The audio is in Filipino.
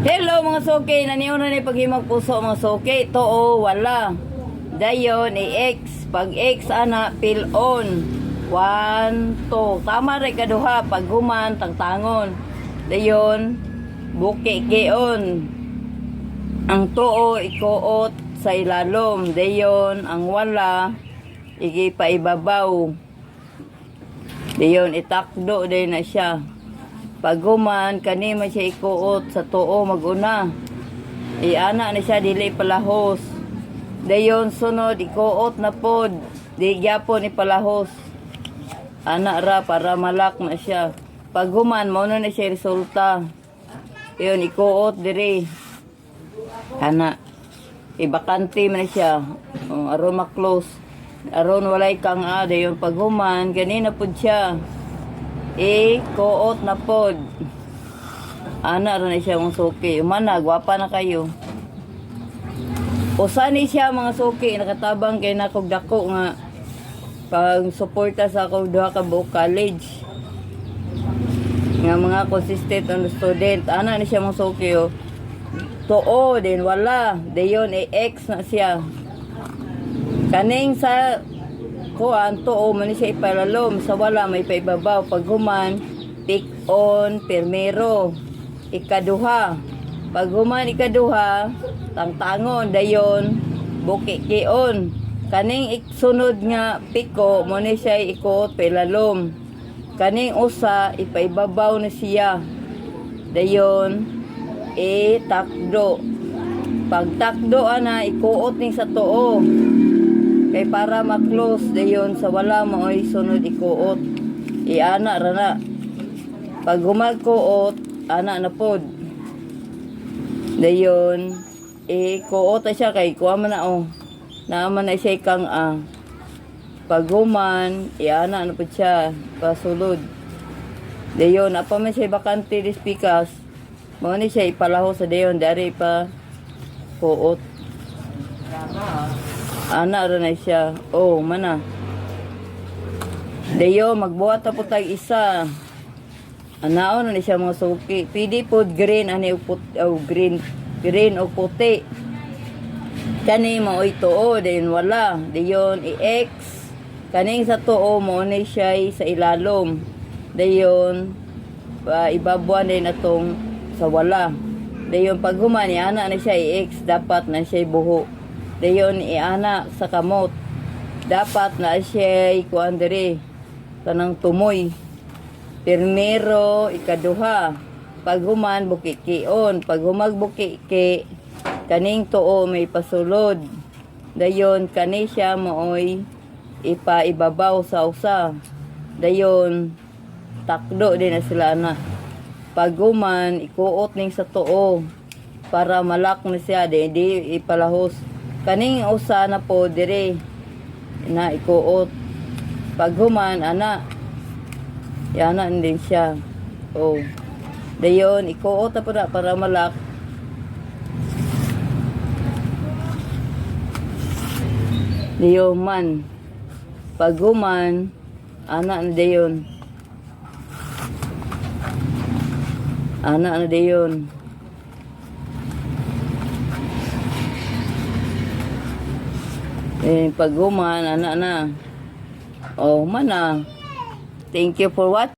Hello mga soke, naniyon na ni paghimag puso mga soke. Too, wala. Dayon, i-X. Pag X, ana, fill on. 1, 2. Tama rin kaduha. Pag human, tangtangon. Dayon, buki kion. Ang too, ikuot sa ilalom. Dayon, ang wala, igipaibabaw. Dayon, itakdo din na siya. Paguman, kanima siya ikuot sa tuo maguna. Iana na siya dili palahos. Dayon sunod ikuot na pod. Di gyapon ipalahos. Ana ra para malak na siya. Paguman mao na siya resulta. Iyon ikuot diri. Ana ibakante man siya. Aron ma-close. Aron walay kang dayon paguman kanina pod siya. Kuot na pod. Ana rin siya mga suki. Umana, gwapa na kayo. Usani siya mga suki. Nakatabang kay nakog dako nga pag suporta sa akong duha ka buok college. Nga mga consistent on student. Ana ni siya mga suki. Too, din wala. Dayon, X na siya. Kaning sa kuan too man siya ipalalom sa wala may paibabaw pag human pick on permero ikaduha pag human ikaduha tangtangon dayon buki kion kaning iksunod nga piko mo ni siya ikot pailalom kaning usa ipaibabaw na siya dayon takdo pag takdo ana ikuot ning sa tuo kay para ma-close dayon sa wala mo ay sunod ikuot. Iana ra na. Pag humagkuot, ana na pod. Dayon ikuot siya kay kuha man na Naaman na siya kang Pag human, iana na pod siya pasulod. Dayon apa man siya bakante dis pikas. Mo ni siya ipalaho sa dayon dari pa kuot. Ana rin na siya. Mana. Dayo, magbuhat na po tayo isa. Anao na siya mga suki. Pidi po green, green o puti. Kani mo ito, dayon wala. Dayon, i-X. Kaning sa tuo mo ni siya sa ilalom. Dayon, ibabuan din atong sa wala. Dayon, pag humani, ana na siya i-X. Dapat na siya buho. Dayon iana sa kamot. Dapat na siya kuan diri tanang tumoy. Primero ikaduha. Pag human buki kion, pag humag buki ki kaning tuo may pasulod. Dayon kani siya mooy ipaibabaw sa usa. Dayon takdo din na sila na. Pag human ikuot ning sa tuo para malak na siya di ipalahos. Kaning usa na po dire na ikuot. Pag human ana yana din siya. Dayon ikuot na po na para malak. Dayon man. Pag human ana na dayon. Ana na dayon. Pag human, ana na. Mana. Thank you for watching.